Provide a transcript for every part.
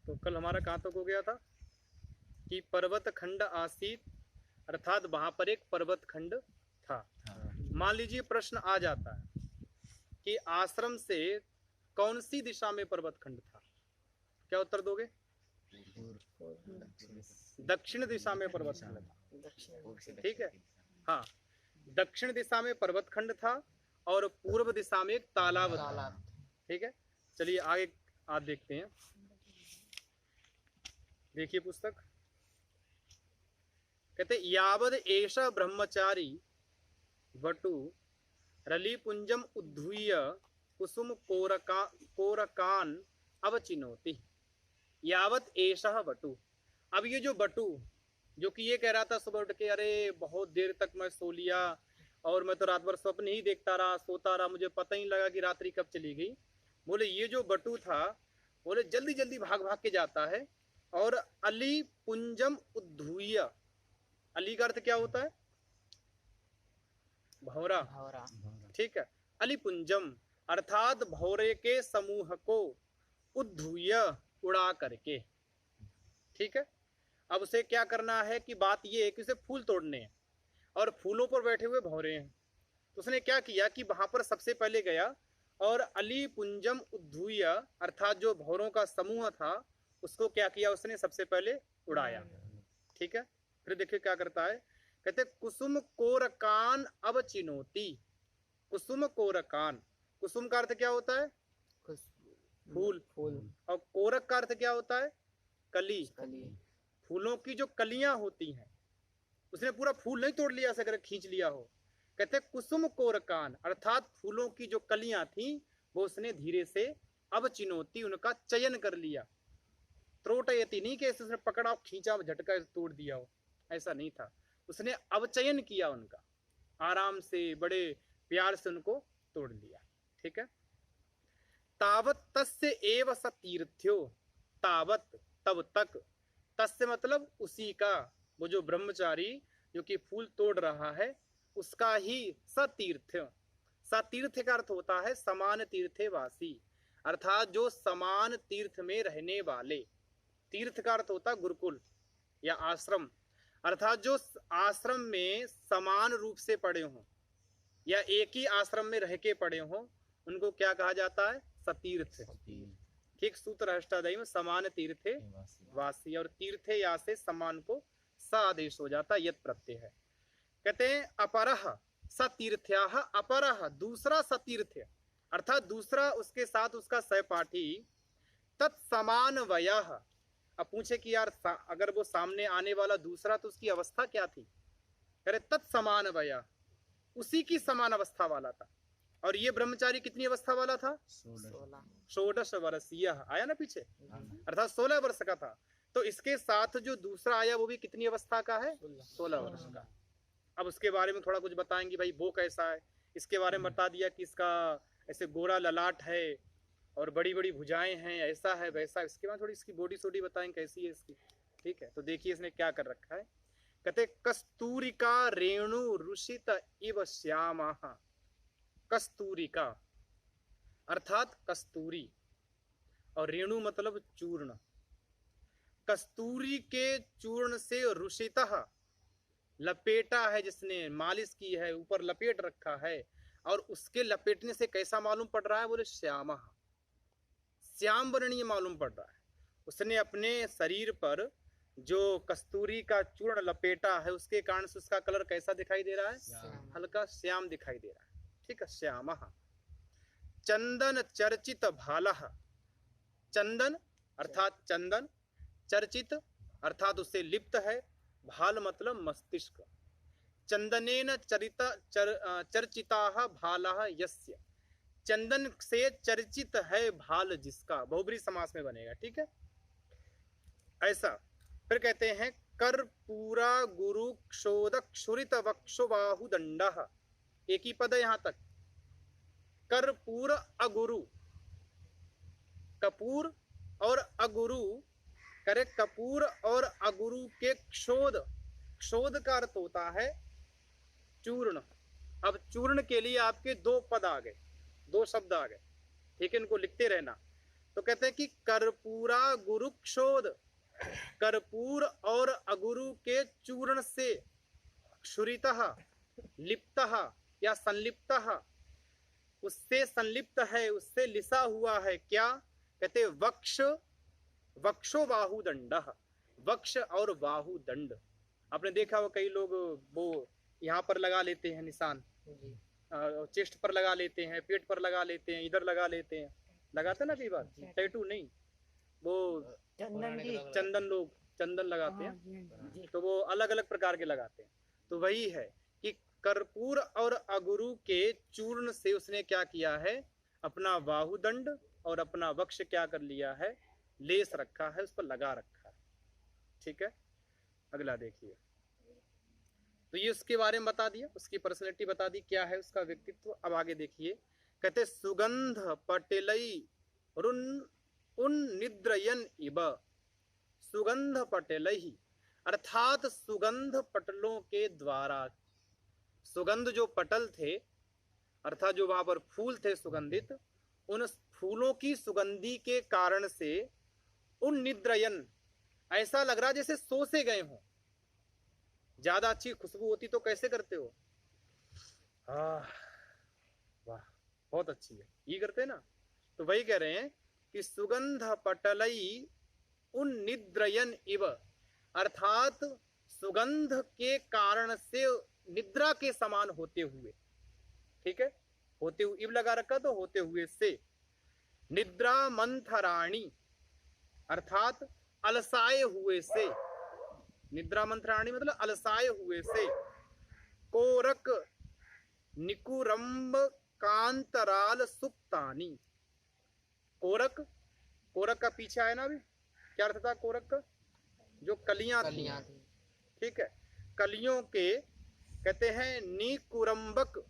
तो कल हमारा कहाँ तक हो गया था कि पर्वत खंड आसीत, अर्थात वहां पर एक पर्वत खंड था। मान लीजिए प्रश्न आ जाता है कि आश्रम से कौन सी दिशा में पर्वत खंड था, क्या उत्तर दोगे? दक्षिण दिशा में पर्वत खंड था। ठीक है, हाँ, दक्षिण दिशा में पर्वत खंड था और पूर्व दिशा में एक तालाब था। ठीक है, चलिए आगे आप देखते हैं, देखिए पुस्तक। कहते यावद एष ब्रह्मचारी वटु रलिपुंजम उद्धूय कुसुम कोरकान अवचिनोति। यावत एषः वटु। अब ये जो बटु, जो कि ये कह रहा था सुबह उठ के, अरे बहुत देर तक मैं सो लिया और मैं तो रात भर स्वप्न ही देखता रहा, सोता रहा, मुझे पता ही लगा कि रात्रि कब चली गई। बोले ये जो बटु था, बोले जल्दी जल्दी भाग भाग के जाता है और अली पुंजम उद्धूय। अली का अर्थ क्या होता है? भौरा। ठीक है, अली पुंजम अर्थात भौरे के समूह को उद्धूय उड़ा करके। ठीक है, अब उसे क्या करना है कि बात ये है कि उसे फूल तोड़ने हैं और फूलों पर बैठे हुए भौरे हैं। तो उसने क्या किया कि वहां पर सबसे पहले गया और अली पुंजम उद्धूय अर्थात जो भौरों का समूह था उसको क्या किया, उसने सबसे पहले उड़ाया। ठीक है, फिर देखिए क्या करता है, कहते कुसुम कोरकान अवचिनोति। कुसुम कोरकान, कुसुम का अर्थ क्या होता है? फूल। और कोरक का अर्थ क्या होता है? कली। फूलों की जो कलियां होती हैं, उसने पूरा फूल नहीं तोड़ लिया, अगर खींच लिया हो। कहते कुसुम कोरकान अर्थात फूलों की जो कलियां थी वो उसने धीरे से अवचिनोति उनका चयन कर लिया। त्रोटयति नहीं कि उसने पकड़ा खींचा झटका तोड़ दिया हो, ऐसा नहीं था। उसने अवचयन किया उनका, आराम से बड़े प्यार से उनको तोड़ लिया। ठीक है, तावत तस्य एव स तीर्थ्यो। तावत तब तक, तस्य मतलब उसी का, वो जो ब्रह्मचारी जो कि फूल तोड़ रहा है उसका ही सतीर्थ। सतीर्थ का अर्थ होता है समान तीर्थे वासी, अर्थात जो समान तीर्थ में रहने वाले। तीर्थ का अर्थ होता है गुरुकुल या आश्रम, अर्थात जो आश्रम में समान रूप से पड़े हों या एक ही आश्रम में रह के पड़े हों उनको क्या कहा जाता है? सतीर्थ। ठीक, सूत्र अष्टाध्यायी में समान तीर्थे वासी, और तीर्थे या से समान को स आदेश हो जाता, यत प्रत्यय है। कहते हैं अपरह सतीर्थ्याः, अपरह दूसरा सतीर्थ अर्थात दूसरा उसके साथ उसका सहपाठी, तत्समान वयः। अब पूछे कि यार अगर वो सामने आने वाला दूसरा तो उसकी अवस्था क्या थी? करे तत्समान वयः, उसी की समान अवस्था वाला था। और ये ब्रह्मचारी कितनी अवस्था वाला था? 16 वर्षीय, आया ना पीछे, अर्थात 16 वर्ष का था। तो इसके साथ जो दूसरा आया वो भी कितनी अवस्था का है? 16 वर्ष का। अब उसके बारे में थोड़ा कुछ बताएंगे, भाई वो कैसा है, इसके बारे में बता दिया कि इसका ऐसे गोरा ललाट है और बड़ी बड़ी भुजाएं हैं, ऐसा है वैसा। इसके बाद थोड़ी इसकी बॉडी सोडी बताएं कैसी है इसकी। ठीक है, तो देखिए इसने क्या कर रखा है। कहते कस्तूरिका रेणु रुषित इव श्यामः। कस्तूरिका अर्थात कस्तूरी और रेणु मतलब चूर्ण। कस्तूरी के चूर्ण से रुषितः लपेटा है, जिसने मालिश की है, ऊपर लपेट रखा है, और उसके लपेटने से कैसा मालूम पड़ रहा है? बोले श्याम, श्याम वर्णीय मालूम पड़ रहा है। उसने अपने शरीर पर जो कस्तूरी का चूर्ण लपेटा है उसके कारण से उसका कलर कैसा दिखाई दे रहा है? हल्का श्याम दिखाई दे रहा है। ठीक है, श्याम। चंदन चर्चित भालः, चंदन अर्थात चंदन, चर्चित अर्थात उससे लिप्त है, भाल मतलब मस्तिष्क। चंदनेन चर्चिताः भालः यस्य, चंदन से चर्चित है भाल जिसका, बहुब्रीहि समास में बनेगा। ठीक है, ऐसा। फिर कहते हैं कर्पूरा गुरु क्षोदक क्षुरित वक्षुबाहु दंडः, एक ही पद है यहां तक। कर्पूर अगुरु, कपूर और अगुरु, करे कपूर और अगुरु के क्षोद, क्षोद का अर्थ होता है चूर्ण। अब चूर्ण के लिए आपके दो पद आ गए, दो शब्द आ गए। ठीक है, इनको लिखते रहना। तो कहते हैं कि कर्पूरा गुरुक्षोद, कर्पूर और अगुरु के चूर्ण से क्षुरितः लिप्तः या संलिप्तः, उससे संलिप्त है, उससे लिसा हुआ है क्या, कहते वक्ष, वक्षो बाहुदंड, वक्ष और बाहुदंड। आपने देखा हो कई लोग वो यहाँ पर लगा लेते हैं निशान, चेस्ट पर लगा लेते हैं, पेट पर लगा लेते हैं, इधर लगा लेते हैं, लगाते हैं ना कई बार, टैटू नहीं, वो चंदन, लोग चंदन लगाते हैं, तो वो अलग अलग प्रकार के लगाते हैं। तो वही है कि कर्पूर और अगुरु के चूर्ण से उसने क्या किया है, अपना बाहुदंड और अपना वक्ष क्या कर लिया है, लेस रखा है, उस पर लगा रखा है। ठीक है, अगला देखिए। तो ये उसके बारे में बता दिया, उसकी पर्सनैलिटी बता दी, क्या है उसका व्यक्तित्व। अब आगे देखिए, कहते सुगंध पटेलई रुन उन निद्रयन इब, सुगंध पटेलई अर्थात सुगंध पटलों के द्वारा, सुगंध जो पटल थे अर्थात जो वहां पर फूल थे सुगंधित, उन फूलों की सुगंधी के कारण से उन निद्रयन, ऐसा लग रहा जैसे सो से गए हों। ज्यादा अच्छी खुशबू होती तो कैसे करते हो, वाह बहुत अच्छी है, ये करते ना। तो वही कह रहे हैं कि सुगंध पटलई उन निद्रयन इव, अर्थात सुगंध के कारण से निद्रा के समान होते हुए। ठीक है, होते हुए इव लगा रखा, तो होते हुए से। निद्रा मंथराणी अर्थात अलसाए हुए से, निद्रा मंथराणी मतलब अलसाए हुए से। कोरक निकुरम्ब कांतराल सुप्तानी, कोरक, कोरक का पीछे आया ना अभी, क्या अर्थ था कोरक का, जो कलियां थी। ठीक है, कलियों के कहते हैं निकुरम्बक,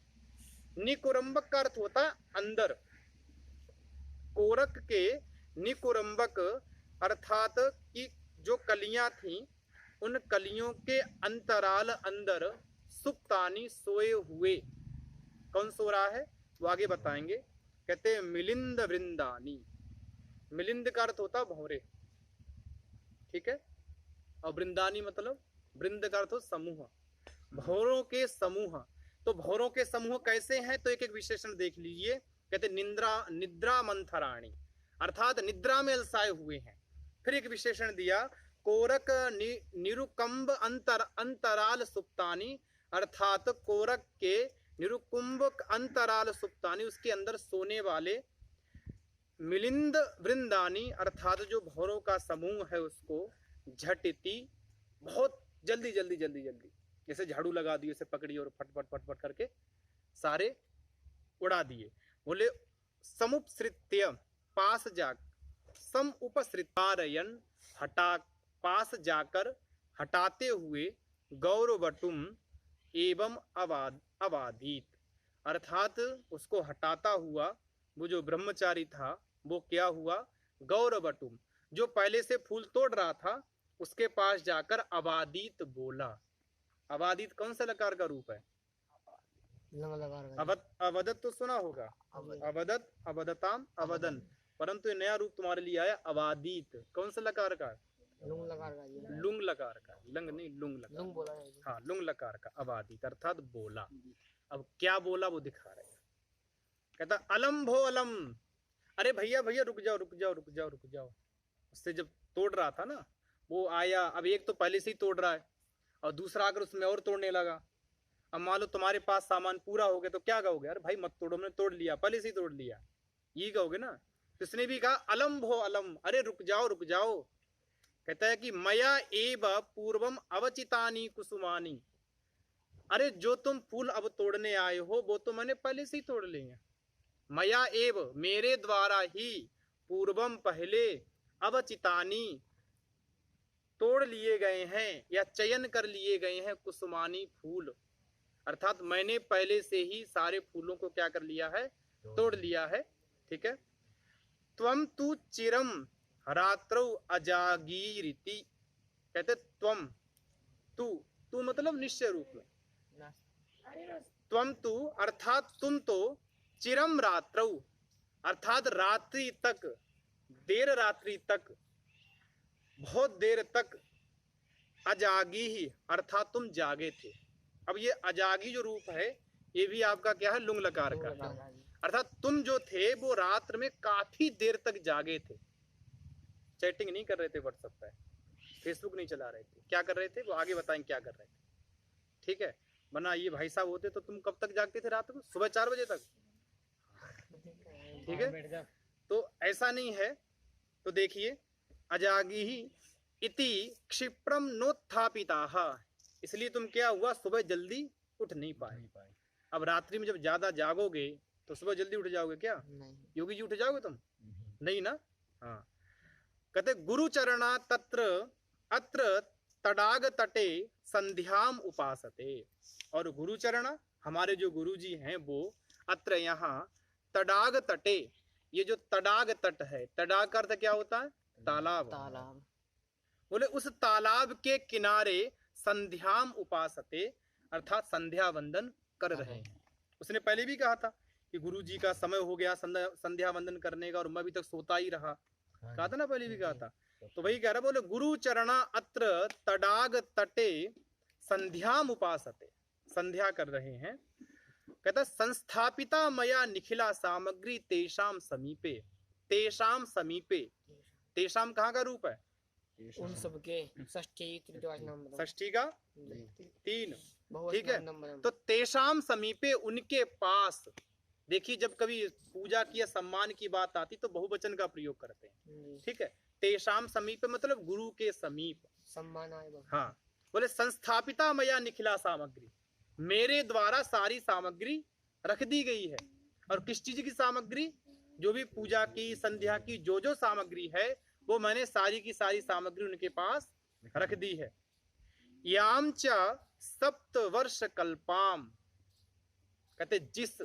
निकुरम्बक का अर्थ होता है अंदर, कोरक के निकुरम्बक अर्थात कि जो कलियां थी उन कलियों के अंतराल अंदर सुप्तानी सोए हुए। कौन सो रहा है वो आगे बताएंगे। कहते हैं मिलिंद वृंदानी, मिलिंद का अर्थ होता भौरे। ठीक है, और वृंदानी मतलब वृंद का अर्थ हो समूह, भौरों के समूह। तो भौरों के समूह कैसे हैं, तो एक एक विशेषण देख लीजिए। कहते निद्रा, निद्रा मंथराणी अर्थात निद्रा में अलसाए हुए हैं। फिर एक विशेषण दिया कोरक निरुकंब अंतराल सुप्तानी, अर्थात कोरक के निरुकुंभ अंतराल सुप्तानी, उसके अंदर सोने वाले। मिलिंद वृंदानी अर्थात जो भौरों का समूह है उसको झटिति बहुत जल्दी जल्दी जल्दी जल्दी, जैसे झाड़ू लगा दिए उसे पकड़ी और फटफट फटफट करके सारे उड़ा दिए। बोले समुपसृत्य पास जा, सम उपसृतारयन हटा, पास जाकर हटाते हुए गौरवटुम एवं अवादीत, अर्थात उसको हटाता हुआ वो जो ब्रह्मचारी था वो क्या हुआ, गौरवटुम जो पहले से फूल तोड़ रहा था उसके पास जाकर अवादीत बोला। अवादीत कौन सा लकार का रूप है, अवदत तो सुना होगा, अवदत अवदताम अवदन, परंतु नया रूप तुम्हारे लिए आया अवादीत। कौन सा लकार का, लुंग लकार का, लंग नहीं लुंग लकार, हाँ लुंग लकार का अवादीत अर्थात बोला। अब क्या बोला वो दिखा रहे हैं। कहता अलम भो अलम, अरे भैया भैया रुक जाओ रुक जाओ रुक जाओ रुक जाओ। उससे जब तोड़ रहा था ना वो आया, अब एक तो पहले से ही तोड़ रहा है और दूसरा आकर उसमें और तोड़ने लगा। अब मान लो तुम्हारे पास सामान पूरा हो गया तो क्या कहोगे, अरे भाई मत तोड़ो, मैंने तोड़ लिया, पहले से ही तोड़ लिया, ये कहोगे ना। तो इसने भी कहा अलम भो अलम, अरे रुक जाओ रुक जाओ। कहता है कि मया एव पूर्वम अवचितानी कुसुमानी, अरे जो तुम फूल अब तोड़ने आए हो वो तो मैंने पहले से ही तोड़ लिए हैं। मया एव मेरे द्वारा ही, पूर्वम पहले, अवचितानी तोड़ लिए गए हैं या चयन कर लिए गए हैं कुसुमानी फूल, अर्थात मैंने पहले से ही सारे फूलों को क्या कर लिया है, तोड़ लिया है। ठीक है, त्वम तु चिरम रात्रौ अजागीरिति, कहते त्वम तू, तू मतलब निश्चय रूप में, त्वम तू अर्थात तुम तो, चिरम रात्रौ अर्थात रात्रि तक, देर रात्रि तक, बहुत देर तक अजागी ही, अर्थात तुम जागे थे। अब ये अजागी जो रूप है ये भी आपका क्या है, लुंग लकार का, अर्थात तुम जो थे वो रात्र में काफी देर तक जागे थे। चैटिंग नहीं कर रहे थे व्हाट्सएप पे, फेसबुक नहीं चला रहे थे, क्या कर रहे थे वो आगे बताएं क्या कर रहे थे, ठीक है। वरना ये भाई साहब होते तो तुम कब तक जागते थे रात को, सुबह 4 बजे तक, ठीक है। तो ऐसा नहीं है। तो देखिए अजागी ही इति क्षिप्रम नोत्थापिताः, इसलिए तुम क्या हुआ, सुबह जल्दी उठ नहीं पाए। अब रात्रि में जब ज्यादा जागोगे तो सुबह जल्दी उठ जाओगे क्या? योगी जी उठ जाओगे तुम? नहीं ना। हाँ, कहते गुरुचरणा तत्र अत्र तडाग तटे संध्याम उपासते, और गुरुचरणा हमारे जो गुरु जी हैं वो अत्र यहाँ तडाग तटे, ये जो तडाग तट है, तडाग का अर्थ क्या होता है? तालाब। तालाब बोले उस तालाब के किनारे संध्याम उपासते, अर्थात संध्या वंदन कर रहे हैं। उसने पहले भी कहा था कि गुरु जी का समय हो गया संध्या वंदन करने का, और मैं अभी तक सोता ही रहा, कहा था ना, पहले भी कहा था। तो वही कह रहा, बोले गुरु चरणा अत्र तडाग तटे संध्याम उपासते, संध्या कर रहे हैं। कहता संस्थापिता मया निखिला सामग्री तेषाम समीपे, तेषाम समीपे, तेषाम कहाँ का रूप है? उन सबके षष्ठी षष्ठी का 3, ठीक है। तो तेषाम समीपे, उनके पास। देखिए जब कभी पूजा की या सम्मान की बात आती तो बहुवचन का प्रयोग करते हैं, ठीक है। तेषाम समीपे मतलब गुरु के समीप सम्मान आए। हाँ, बोले संस्थापिता मया निखिला सामग्री, मेरे द्वारा सारी सामग्री रख दी गई है। और किस चीज की सामग्री? जो भी पूजा की, संध्या की जो जो सामग्री है वो मैंने सारी की सारी सामग्री उनके पास रख दी है। याम च सप्तवर्ष कल्पाम, कहते जिस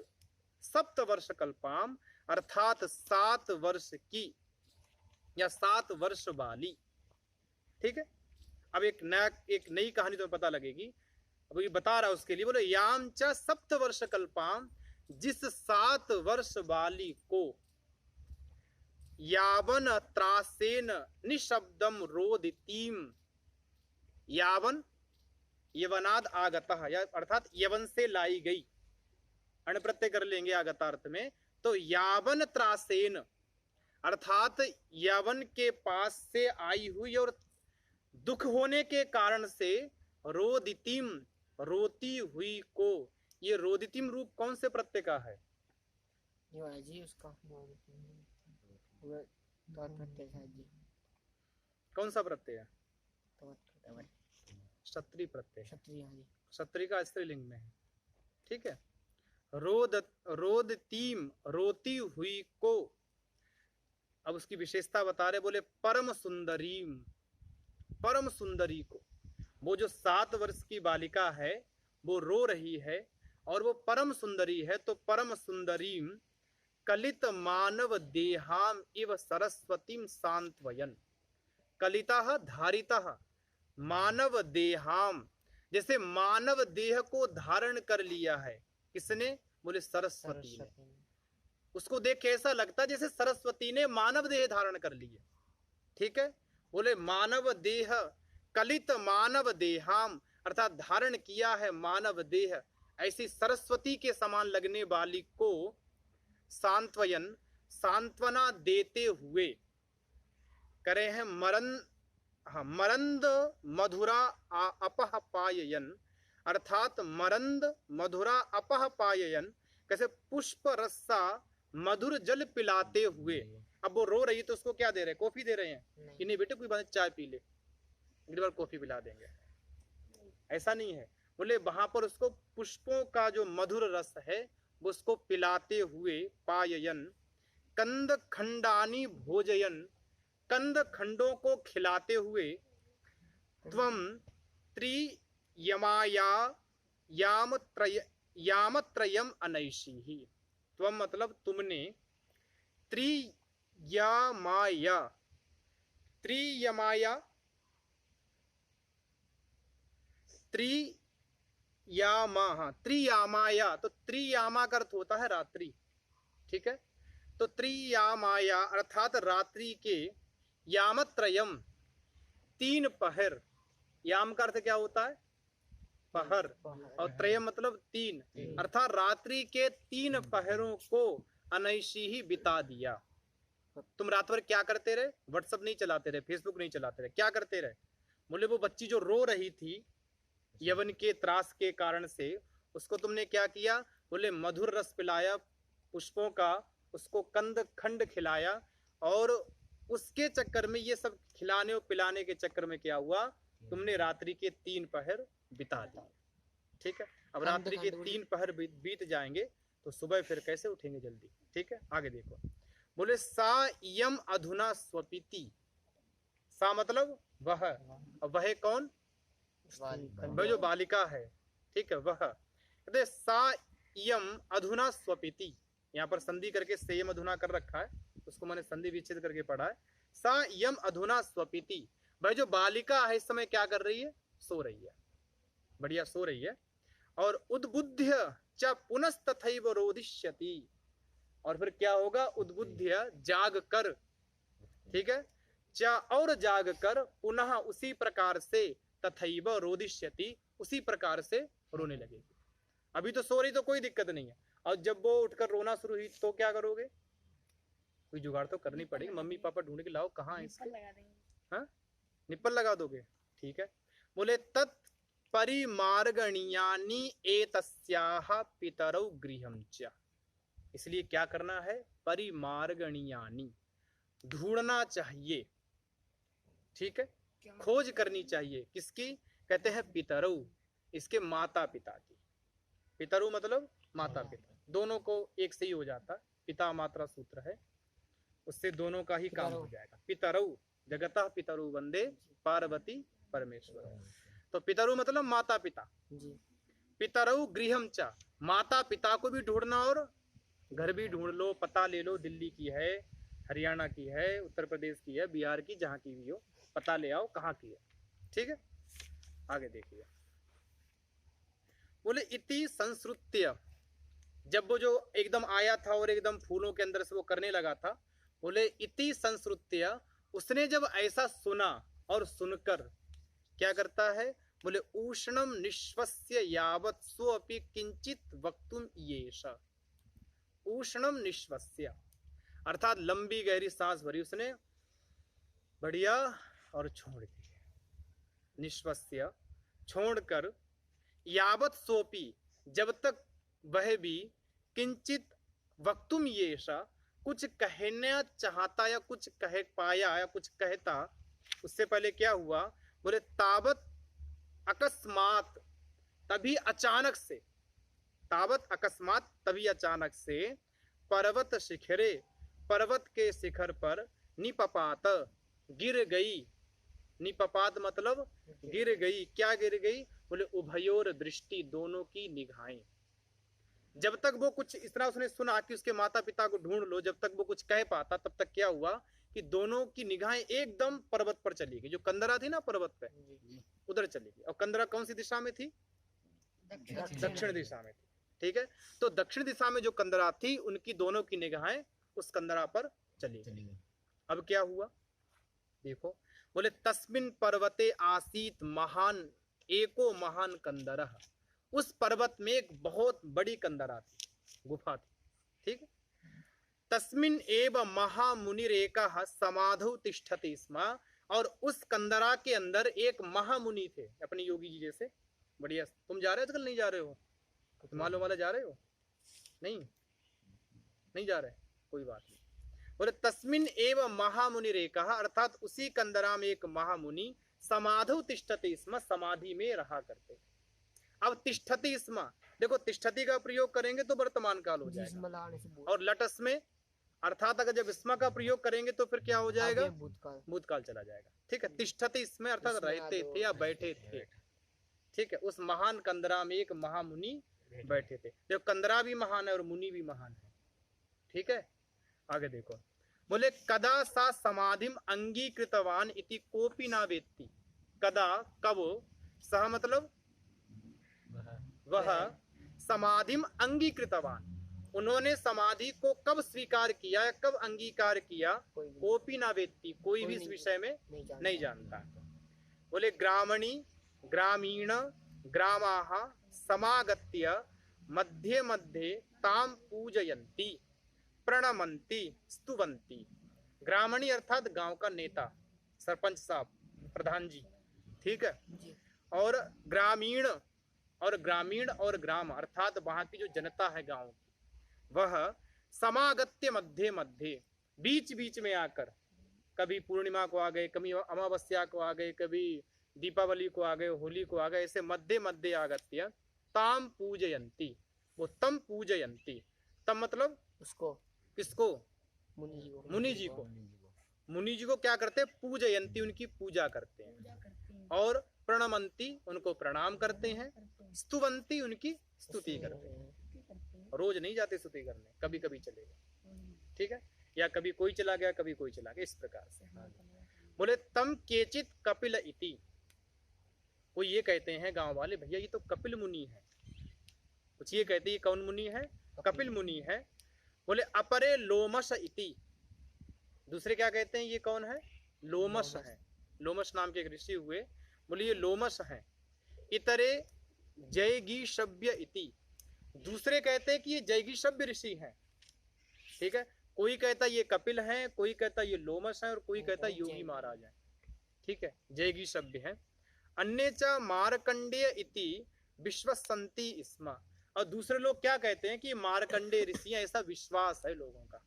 सप्तवर्ष कल्पाम अर्थात 7 वर्ष की या 7 वर्ष वाली, ठीक है। अब एक नई कहानी तो पता लगेगी, अब ये बता रहा उसके लिए। बोले याम च सप्तवर्ष कल्पाम, जिस 7 वर्ष वाली को यावन त्रासेन निशब्दम रोदितीम, यावन यवनाद आगतः, या अर्थात यवन से लाई गई, अण प्रत्यय कर लेंगे आगतार्थ में। तो यावन त्रासेन अर्थात यवन के पास से आई हुई और दुख होने के कारण से रोदितिम रोती हुई को, ये रोदितिम रूप कौन से प्रत्यय का है? जी उसका जी। कौन सा प्रत्यय है? क्षत्रिय प्रत्यय, क्षत्रिय का स्त्रीलिंग में है, ठीक है। रोदतीम रोती हुई को, अब उसकी विशेषता बता रहे, बोले परम सुंदरीम, परम सुंदरी को। वो जो 7 वर्ष की बालिका है वो रो रही है और वो परम सुंदरी है, तो परम सुंदरीम कलित मानव देहाम इव सरस्वतीम सांत्वयन, कलिता धारिता मानव देहाम, जैसे मानव देह को धारण कर लिया है, किसने? बोले सरस्वती ने। उसको देख के ऐसा लगता जैसे सरस्वती ने मानव देह धारण कर लिया, ठीक है। बोले मानव देह, कलित मानव देहाम अर्थात धारण किया है मानव देह, ऐसी सरस्वती के समान लगने वाली को सांत्वयन, सांत्वना देते हुए करे हैं मरंद मधुरा अपह पाययन, अर्थात मरंद मधुरा अपह पाययन, कैसे पुष्प रस्सा मधुर जल पिलाते हुए। अब वो रो रही है तो उसको क्या दे रहे हैं? कॉफी दे रहे हैं कि नहीं बेटे कोई बात चाय पी ले, एक बार कॉफी पिला देंगे, ऐसा नहीं है। बोले वहां पर उसको पुष्पों का जो मधुर रस है वो उसको पिलाते हुए, पाययन कंद खंडानी भोजयन, कंद खंडों को खिलाते हुए, त्वम त्रियमाया यामत्रयम अनैषी ही, त्वम मतलब तुमने, त्रियमाया, त्रियमाया, त्रियामा, त्रियामाया, तो त्रियामा का अर्थ होता है रात्रि, ठीक है। तो तो त्रियामाया अर्थात रात्रि के यामत्रयम 3 पहर, याम का अर्थ क्या होता है? पहर, और त्रयम मतलब 3, अर्थात रात्रि के 3 पहरों को अनैशी ही बिता दिया। तुम रात भर क्या करते रहे? व्हाट्सएप नहीं चलाते रहे, फेसबुक नहीं चलाते रहे, क्या करते रहे? बोले वो बच्ची जो रो रही थी यवन के त्रास के कारण से, उसको तुमने क्या किया? बोले मधुर रस पिलाया पुष्पों का, उसको कंद खंड खिलाया, और उसके चक्कर में, ये सब खिलाने और पिलाने के चक्कर में क्या हुआ? तुमने रात्रि के 3 पहर बिता दिए। ठीक है, अब रात्रि के 3 पहर बीत जाएंगे तो सुबह फिर कैसे उठेंगे जल्दी? ठीक है, आगे देखो। बोले सा यम अधुना स्वपिति, सा मतलब वह, वह कौन? वह जो बालिका है, ठीक है, वह। कहते सा यम अधुना स्वपिति, यहाँ पर संधि करके सेयम अधुना कर रखा है, उसको मैंने संधि विच्छेद करके पढ़ा है। सा यम अधुना स्वपिति, वह जो बालिका है इस समय क्या कर रही है? सो रही है, बढ़िया सो रही है। और उद्बुद्ध्य च पुनस्तथैव रोदिष्यति, और फिर क्या होगा? उद्बुद्ध्य जाग कर, ठीक है, च और जाग कर, पुनः उसी प्रकार से, तथैव रोदिष्यति उसी प्रकार से रोने लगेगी। अभी तो सो रही तो कोई दिक्कत नहीं है, और जब वो उठकर रोना शुरू हुई तो क्या करोगे? कोई जुगाड़ तो करनी पड़ेगी, मम्मी पापा ढूंढ के लाओ, कहाँ है इसके? हाँ, निप्पल लगा दोगे, ठीक है। बोले तत् परिमार्गणीयानि एतस्याः पितरौ गृहं च, इसलिए क्या करना है? परिमार्गणीयानि, ढूंढना चाहिए, ठीक है, खोज करनी चाहिए। किसकी? कहते हैं पितरौ, इसके माता पिता की। पितरु मतलब माता पिता, दोनों को एक से ही हो जाता, पिता मात्रा सूत्र है, उससे दोनों का ही काम हो जाएगा। पितरौ जगतः पितरु वंदे पार्वती परमेश्वर, तो पितरु मतलब माता पिता। पितरौ गृहम च, माता पिता को भी ढूंढना, और घर भी ढूंढ लो, पता ले लो, दिल्ली की है, हरियाणा की है, उत्तर प्रदेश की है, बिहार की, जहाँ की भी हो, पता ले आओ कहाँ की है। ठीक है, आगे देखिए। बोले इति संस्रुत्य, जब वो जो एकदम आया था और एकदम फूलों के अंदर से वो करने लगा था, बोले इति संस्रुत्य, उसने जब ऐसा सुना और सुनकर क्या करता है? बोले उष्णम निश्वस्य यावत् स्वपि किंचित वक्तुम येष, उष्णम निश्वस्य अर्थात लंबी गहरी सांस भरी उसने, बढ़िया, और छोड़ दी। निश्वस्य छोड़कर, यावत् सोपी जब तक वह भी, किंचित वक्तुम येषा कुछ कहना चाहता या कुछ कह पाया या कुछ कहता, उससे पहले क्या हुआ? बोले तावत अकस्मात, तभी अचानक से, तावत अकस्मात तभी अचानक से, पर्वत शिखरे, पर्वत के शिखर पर, निपपात गिर गई। निपपात मतलब गिर गई, क्या गिर गई? बोले उभयोर दृष्टि, दोनों की निगाहें। जब तक वो कुछ इस तरह उसने सुना कि उसके माता पिता को ढूंढ लो, जब तक वो कुछ कह पाता, तब तक क्या हुआ कि दोनों की निगाहें एकदम पर्वत पर चली गई। जो कंदरा थी ना पर्वत पे, उधर चली गई। और कंदरा कौन सी दिशा में थी? दक्षिण दिशा में थी। ठीक है, तो दक्षिण दिशा में जो कंदरा थी, उनकी दोनों की निगाहें उस कंदरा पर चली गई। अब क्या हुआ देखो, बोले तस्मिन पर्वते आसीत महान एको महान कंदरः, उस पर्वत में एक बहुत बड़ी कंदरा थी, गुफा थी। ठीक है, तस्मिन एव महामुनिरेकः समाधौ तिष्ठति स्म, और उस कंदरा के अंदर एक महामुनि थे, अपने योगी जी जैसे। बढ़िया, तुम जा रहे हो कल? नहीं जा रहे हो? मालूम वाला जा रहे हो? नहीं जा रहे, कोई बात नहीं। बोले तस्मिन एव महामुनिरेकः, अर्थात उसी कंदरा में एक महामुनि, समाधौ तिष्ठति स्म, समाधि में रहा करते। अब तिष्ठति स्म, देखो तिष्ठति का प्रयोग करेंगे तो वर्तमान काल हो जाएगा, और लटस में अर्थात अगर जब स्म का प्रयोग करेंगे तो फिर क्या हो जाएगा? भूतकाल चला जाएगा। ठीक है, तिष्ठति इसमें अर्थात रहते थे या बैठे थे। ठीक है, उस महान कंदरा में एक महामुनि बैठे थे। जो कंदरा भी महान है और मुनि भी महान है। ठीक है, आगे देखो। बोले कदा सा समाधिम अंगीकृतवान इति कोपी ना वेत्ति। कदा, कब, सह मतलब वह, समाधिम अंगीकृतवान, उन्होंने समाधि को कब स्वीकार किया, कब अंगीकार किया, कोई भी कोपी ना वेत्ती, कोई भी इस नहीं विषय में जानता। नहीं जानता। बोले ग्रामणी ग्रामीण ग्रामाः समागत्य मध्ये मध्ये ताम पूजयन्ति प्रणमन्ति स्तुवन्ति। ग्रामणी अर्थात गांव का नेता, सरपंच साहब, प्रधान जी, ठीक है। जी और ग्रामीण और ग्राम अर्थात वहां की जो जनता है गांव की, वह समागत्य मध्य मध्य, बीच बीच में आकर, कभी पूर्णिमा को आ गए, कभी अमावस्या को आ गए, कभी दीपावली को आ गए, होली को आ गए, ऐसे मध्य मध्य आगत्य ताम पूजयंती, वो तम पूजयंती, तम मतलब उसको, किसको, मुनि जी को, मुनि जी को, मुनि जी को क्या करते हैं, पूजयंती, उनकी पूजा करते हैं, और प्रणमंती, उनको प्रणाम करते हैं, स्तुवंती, उनकी स्तुति करते हैं। रोज नहीं जाते स्तुति करने, कभी कभी चले गए, ठीक है, या कभी कोई चला गया, कभी कोई चला गया, इस प्रकार से। बोले तम केचित कपिल इति, कोई ये कहते हैं गांव वाले, भैया ये तो कपिल मुनि है, कुछ ये कहते हैं, ये कौन मुनि है, कपिल मुनि है। बोले अपरे लोमस इति, दूसरे क्या कहते हैं, ये कौन है, लोमस है, लोमस नाम के एक ऋषि हुए, बोले ये लोमस है। इतरे जयगीषभ्य इति, दूसरे कहते हैं कि ये जयगीषभ्य ऋषि हैं, ठीक है। कोई कहता है ये कपिल हैं, कोई कहता है ये लोमस है, और कोई कहता है योगी महाराज है, ठीक है, जयगीषभ्य है। अन्य च मार्कंडेय इति विश्वसंति स्म, और दूसरे लोग क्या कहते हैं कि मार्कंडेय ऋषि, ऐसा विश्वास है लोगों का,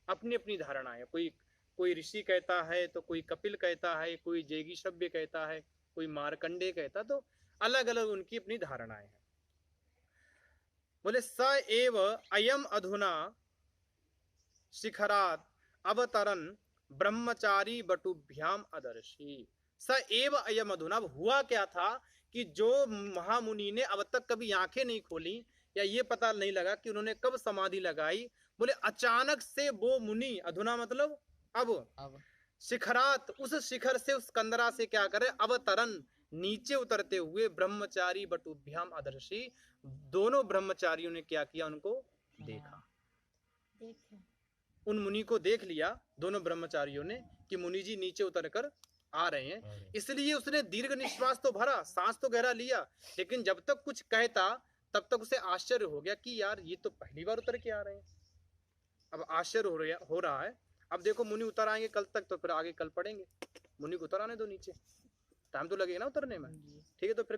अपनी अपनी धारणा है, कोई ऋषि कहता है, तो कोई कपिल कहता है, कोई जयगीषभ्य कहता है, कोई मार्कंडेय कहता, तो अलग अलग उनकी अपनी धारणाएं हैं। बोले स एव अयम अधुना शिखरात अवतरन ब्रह्मचारी बटुभ्याम अदर्शी। स एव अयम अधुना, हुआ क्या था कि जो महामुनि ने अब तक कभी आंखें नहीं खोली, या ये पता नहीं लगा कि उन्होंने कब समाधि लगाई, बोले अचानक से वो मुनि, अधुना मतलब अब शिखरात, उस शिखर से, उस कंदरा से क्या करे, अवतरन, नीचे उतरते हुए, ब्रह्मचारी बटुभ्याम अदर्शी, दोनों ब्रह्मचारियों ने क्या किया, उनको देखा, उन मुनि को देख लिया दोनों ब्रह्मचारियों ने कि मुनि जी नीचे उतर कर आ रहे हैं। इसलिए उसने दीर्घ निश्वास तो भरा, सांस तो गहरा लिया, लेकिन जब तक कुछ कहता तब तक उसे आश्चर्य हो गया कि यार ये तो पहली बार उतर के आ रहे हैं। अब आश्चर्य हो रहा है, अब देखो मुनि उतर आएंगे कल तक, तो फिर आगे कल पढ़ेंगे, मुनि को उतर आने दो नीचे, टाइम तो लगेगा ना उतरने में, ठीक है। तो फिर